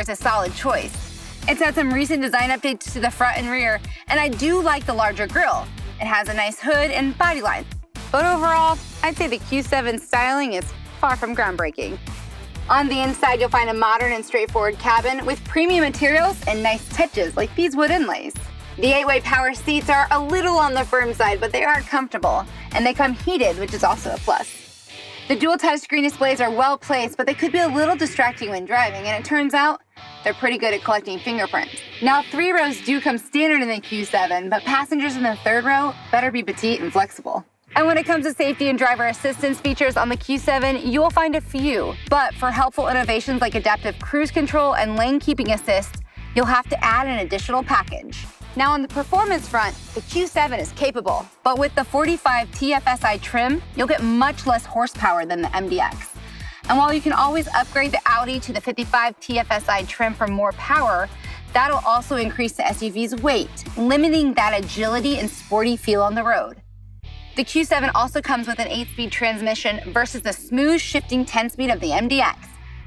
is a solid choice. It's had some recent design updates to the front and rear, and I do like the larger grille. It has a nice hood and body line. But overall, I'd say the Q7 styling is far from groundbreaking. On the inside, you'll find a modern and straightforward cabin with premium materials and nice touches like these wood inlays. The 8-way power seats are a little on the firm side, but they are comfortable, and they come heated, which is also a plus. The dual touchscreen displays are well placed, but they could be a little distracting when driving, and it turns out they're pretty good at collecting fingerprints. Now, 3 rows do come standard in the Q7, but passengers in the 3rd row better be petite and flexible. And when it comes to safety and driver assistance features on the Q7, you'll find a few, but for helpful innovations like adaptive cruise control and lane keeping assist, you'll have to add an additional package. Now on the performance front, the Q7 is capable, but with the 45 TFSI trim, you'll get much less horsepower than the MDX. And while you can always upgrade the Audi to the 55 TFSI trim for more power, that'll also increase the SUV's weight, limiting that agility and sporty feel on the road. The Q7 also comes with an 8-speed transmission versus the smooth shifting 10-speed of the MDX.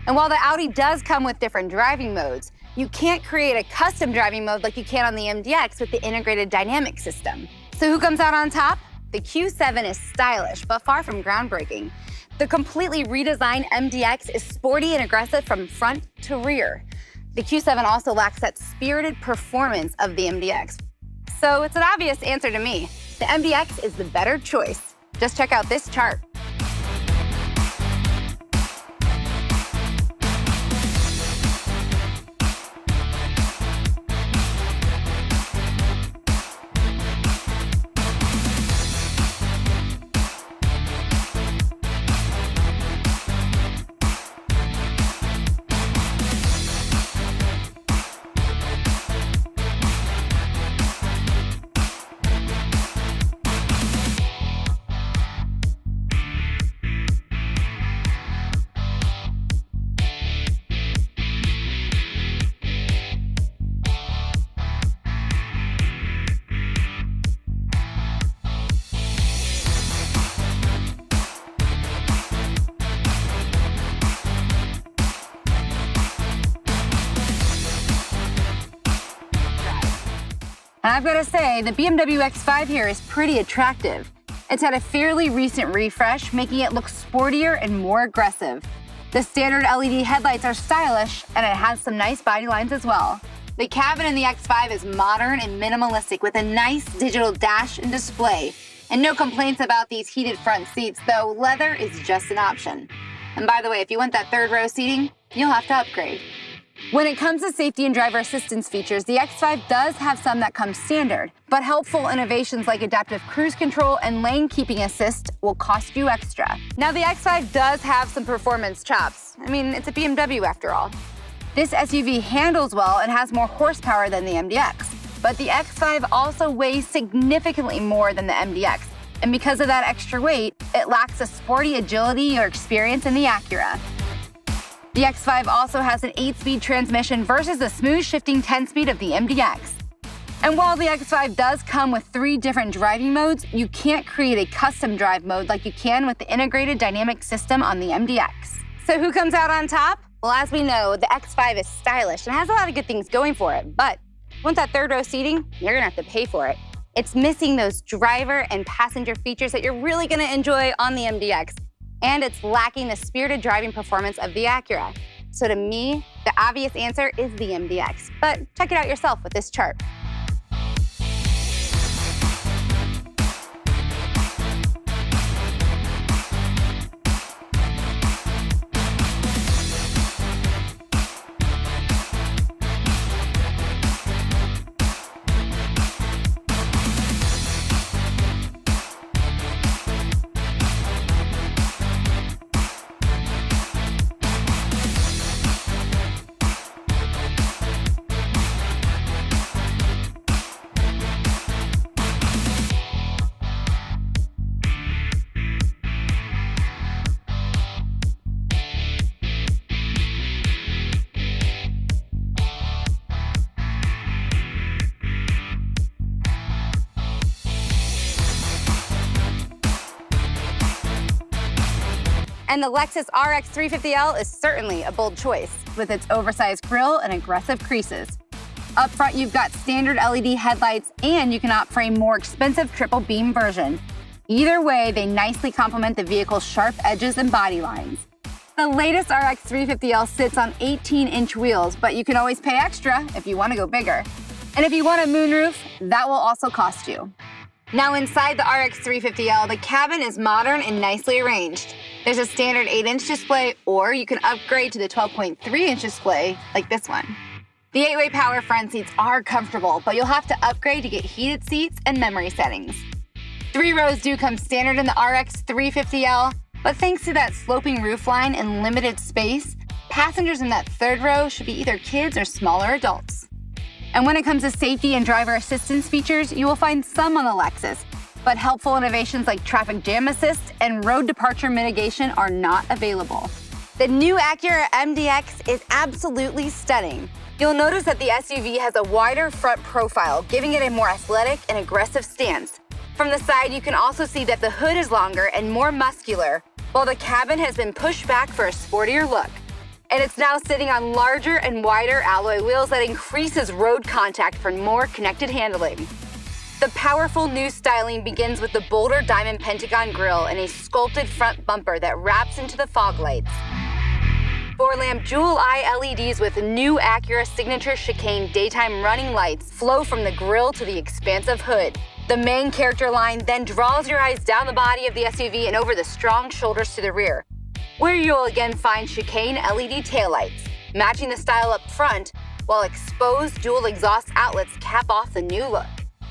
And while the Audi does come with different driving modes, you can't create a custom driving mode like you can on the MDX with the integrated dynamic system. So who comes out on top? The Q7 is stylish, but far from groundbreaking. The completely redesigned MDX is sporty and aggressive from front to rear. The Q7 also lacks that spirited performance of the MDX. So it's an obvious answer to me. The MDX is the better choice. Just check out this chart. And I've got to say, the BMW X5 here is pretty attractive. It's had a fairly recent refresh, making it look sportier and more aggressive. The standard LED headlights are stylish, and it has some nice body lines as well. The cabin in the X5 is modern and minimalistic with a nice digital dash and display. And no complaints about these heated front seats, though leather is just an option. And by the way, if you want that 3rd row seating, you'll have to upgrade. When it comes to safety and driver assistance features, the X5 does have some that come standard, but helpful innovations like adaptive cruise control and lane keeping assist will cost you extra. Now, the X5 does have some performance chops. I mean, it's a BMW after all. This SUV handles well and has more horsepower than the MDX, but the X5 also weighs significantly more than the MDX, and because of that extra weight, it lacks the sporty agility or experience in the Acura. The X5 also has an 8-speed transmission versus the smooth shifting 10-speed of the MDX. And while the X5 does come with 3 different driving modes, you can't create a custom drive mode like you can with the integrated dynamic system on the MDX. So who comes out on top? Well, as we know, the X5 is stylish and has a lot of good things going for it, but want that 3rd row seating? You're gonna have to pay for it. It's missing those driver and passenger features that you're really gonna enjoy on the MDX. And it's lacking the spirited driving performance of the Acura. So to me, the obvious answer is the MDX, but check it out yourself with this chart. And the Lexus RX 350L is certainly a bold choice. with its oversized grille and aggressive creases. Up front, you've got standard LED headlights, and you can opt for a more expensive triple beam version. Either way, they nicely complement the vehicle's sharp edges and body lines. The latest RX 350L sits on 18-inch wheels, but you can always pay extra if you want to go bigger. And if you want a moonroof, that will also cost you. Now inside the RX 350L, the cabin is modern and nicely arranged. There's a standard 8-inch display, or you can upgrade to the 12.3-inch display like this one. The 8-way power front seats are comfortable, but you'll have to upgrade to get heated seats and memory settings. 3 rows do come standard in the RX 350L, but thanks to that sloping roofline and limited space, passengers in that 3rd row should be either kids or smaller adults. And when it comes to safety and driver assistance features, you will find some on the Lexus, but helpful innovations like traffic jam assist and road departure mitigation are not available. The new Acura MDX is absolutely stunning. You'll notice that the SUV has a wider front profile, giving it a more athletic and aggressive stance. From the side, you can also see that the hood is longer and more muscular, while the cabin has been pushed back for a sportier look. And it's now sitting on larger and wider alloy wheels that increases road contact for more connected handling. The powerful new styling begins with the bolder diamond pentagon grille and a sculpted front bumper that wraps into the fog lights. 4-lamp jewel-eye LEDs with new Acura signature chicane daytime running lights flow from the grille to the expansive hood. The main character line then draws your eyes down the body of the SUV and over the strong shoulders to the rear, where you'll again find chicane LED taillights, matching the style up front, while exposed dual exhaust outlets cap off the new look.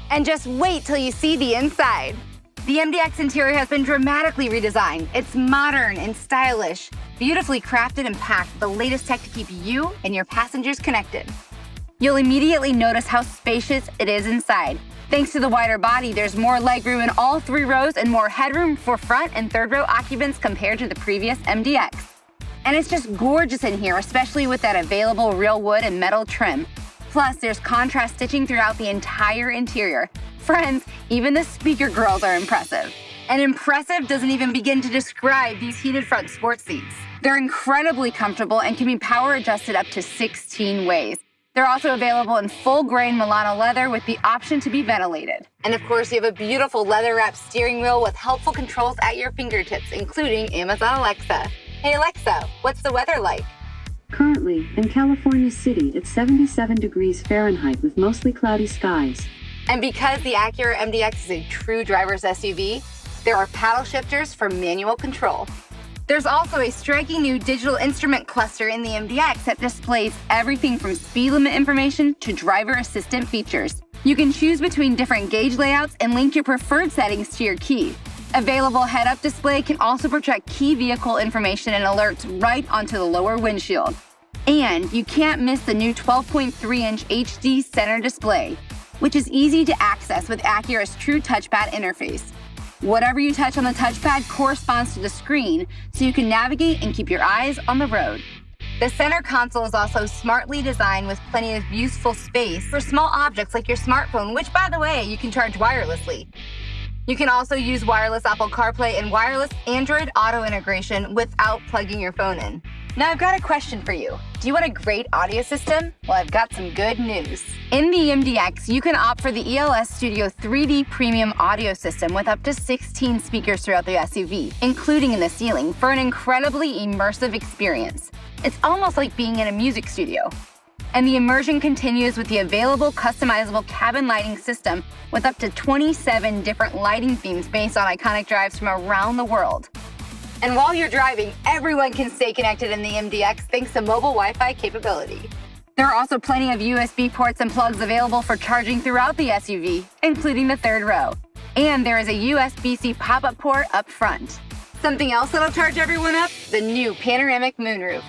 And just wait till you see the inside. The MDX interior has been dramatically redesigned. It's modern and stylish, beautifully crafted and packed with the latest tech to keep you and your passengers connected. You'll immediately notice how spacious it is inside. Thanks to the wider body, there's more legroom in all 3 rows and more headroom for front and 3rd row occupants compared to the previous MDX. And it's just gorgeous in here, especially with that available real wood and metal trim. Plus, there's contrast stitching throughout the entire interior. Friends, even the speaker grills are impressive. And impressive doesn't even begin to describe these heated front sports seats. They're incredibly comfortable and can be power adjusted up to 16 ways. They're also available in full-grain Milano leather with the option to be ventilated. And of course, you have a beautiful leather-wrapped steering wheel with helpful controls at your fingertips, including Amazon Alexa. Hey Alexa, what's the weather like? Currently, in California City, it's 77 degrees Fahrenheit with mostly cloudy skies. And because the Acura MDX is a true driver's SUV, there are paddle shifters for manual control. There's also a striking new digital instrument cluster in the MDX that displays everything from speed limit information to driver assistant features. You can choose between different gauge layouts and link your preferred settings to your key. Available head-up display can also project key vehicle information and alerts right onto the lower windshield. And you can't miss the new 12.3-inch HD center display, which is easy to access with Acura's true touchpad interface. Whatever you touch on the touchpad corresponds to the screen, so you can navigate and keep your eyes on the road. The center console is also smartly designed with plenty of useful space for small objects like your smartphone, which, by the way, you can charge wirelessly. You can also use wireless Apple CarPlay and wireless Android Auto integration without plugging your phone in. Now I've got a question for you. Do you want a great audio system? Well, I've got some good news. In the MDX, you can opt for the ELS Studio 3D Premium audio system with up to 16 speakers throughout the SUV, including in the ceiling, for an incredibly immersive experience. It's almost like being in a music studio. And the immersion continues with the available customizable cabin lighting system with up to 27 different lighting themes based on iconic drives from around the world. And while you're driving, everyone can stay connected in the MDX thanks to mobile Wi-Fi capability. There are also plenty of USB ports and plugs available for charging throughout the SUV, including the 3rd row. And there is a USB-C pop-up port up front. Something else that'll charge everyone up? The new panoramic moonroof.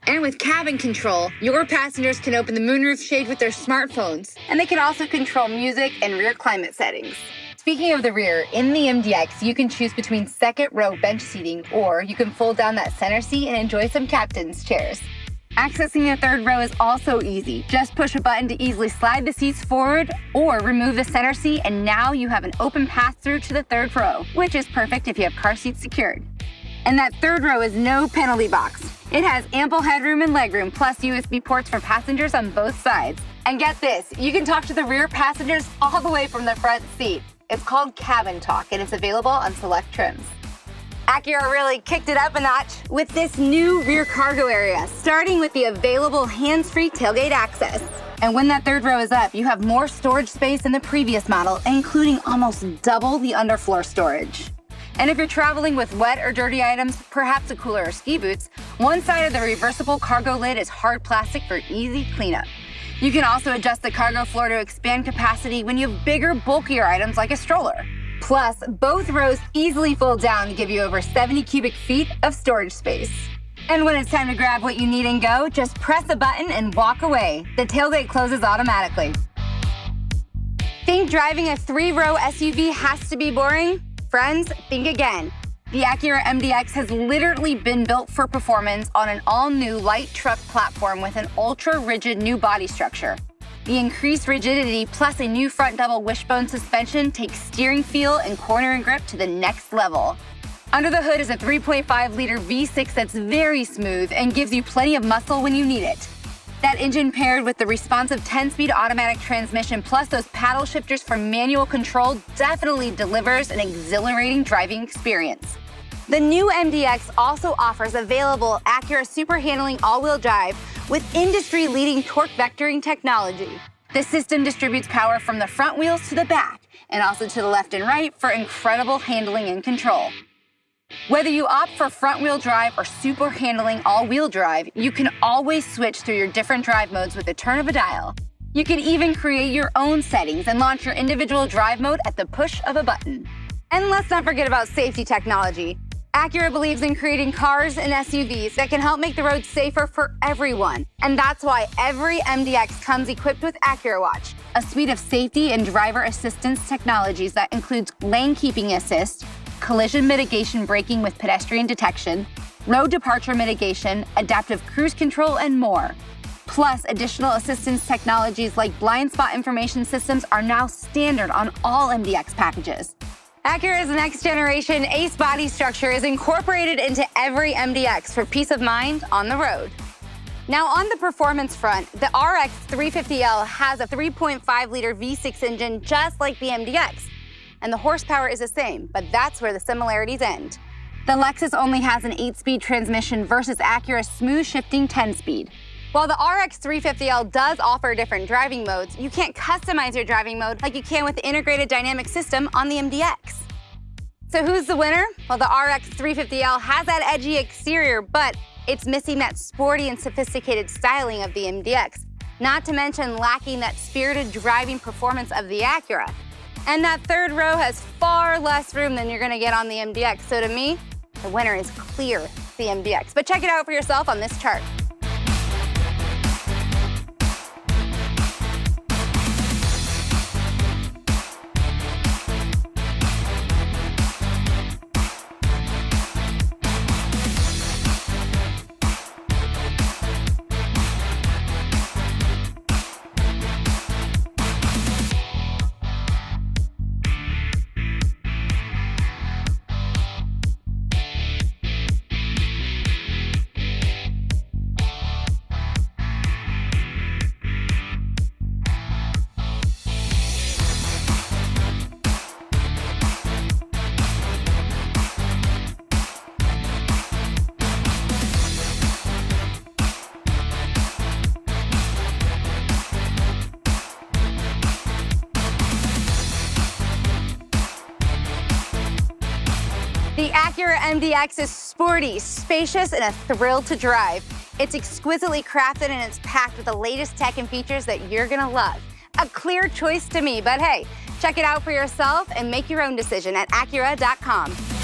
And with cabin control, your passengers can open the moonroof shade with their smartphones, and they can also control music and rear climate settings. Speaking of the rear, in the MDX, you can choose between 2nd row bench seating, or you can fold down that center seat and enjoy some captain's chairs. Accessing the 3rd row is also easy. Just push a button to easily slide the seats forward or remove the center seat, and now you have an open pass-through to the 3rd row, which is perfect if you have car seats secured. And that third row is no penalty box. It has ample headroom and legroom, plus USB ports for passengers on both sides. And get this, you can talk to the rear passengers all the way from the front seat. It's called Cabin Talk, and it's available on select trims. Acura really kicked it up a notch with this new rear cargo area, starting with the available hands-free tailgate access. And when that third row is up, you have more storage space than the previous model, including almost double the underfloor storage. And if you're traveling with wet or dirty items, perhaps a cooler or ski boots, one side of the reversible cargo lid is hard plastic for easy cleanup. You can also adjust the cargo floor to expand capacity when you have bigger, bulkier items like a stroller. Plus, both rows easily fold down to give you over 70 cubic feet of storage space. And when it's time to grab what you need and go, just press a button and walk away. The tailgate closes automatically. Think driving a 3-row SUV has to be boring? Friends, think again. The Acura MDX has literally been built for performance on an all-new light truck platform with an ultra-rigid new body structure. The increased rigidity plus a new front double wishbone suspension takes steering feel and cornering grip to the next level. Under the hood is a 3.5-liter V6 that's very smooth and gives you plenty of muscle when you need it. That engine paired with the responsive 10-speed automatic transmission plus those paddle shifters for manual control definitely delivers an exhilarating driving experience. The new MDX also offers available Acura super handling all-wheel drive with industry-leading torque vectoring technology. The system distributes power from the front wheels to the back and also to the left and right for incredible handling and control. Whether you opt for front-wheel drive or super handling all-wheel drive, you can always switch through your different drive modes with a turn of a dial. You can even create your own settings and launch your individual drive mode at the push of a button. And let's not forget about safety technology. Acura believes in creating cars and SUVs that can help make the road safer for everyone. And that's why every MDX comes equipped with Acura Watch, a suite of safety and driver assistance technologies that includes lane keeping assist, collision mitigation braking with pedestrian detection, road departure mitigation, adaptive cruise control, and more. Plus, additional assistance technologies like blind spot information systems are now standard on all MDX packages. Acura's next-generation ACE body structure is incorporated into every MDX for peace of mind on the road. Now, on the performance front, the RX 350L has a 3.5-liter V6 engine just like the MDX. And the horsepower is the same, but that's where the similarities end. The Lexus only has an 8-speed transmission versus Acura's smooth shifting 10-speed. While the RX 350L does offer different driving modes, you can't customize your driving mode like you can with the integrated dynamic system on the MDX. So who's the winner? Well, the RX 350L has that edgy exterior, but it's missing that sporty and sophisticated styling of the MDX, not to mention lacking that spirited driving performance of the Acura. And that third row has far less room than you're gonna get on the MDX. So to me, the winner is clear, the MDX. But check it out for yourself on this chart. The Acura MDX is sporty, spacious, and a thrill to drive. It's exquisitely crafted and it's packed with the latest tech and features that you're gonna love. A clear choice to me, but hey, check it out for yourself and make your own decision at Acura.com.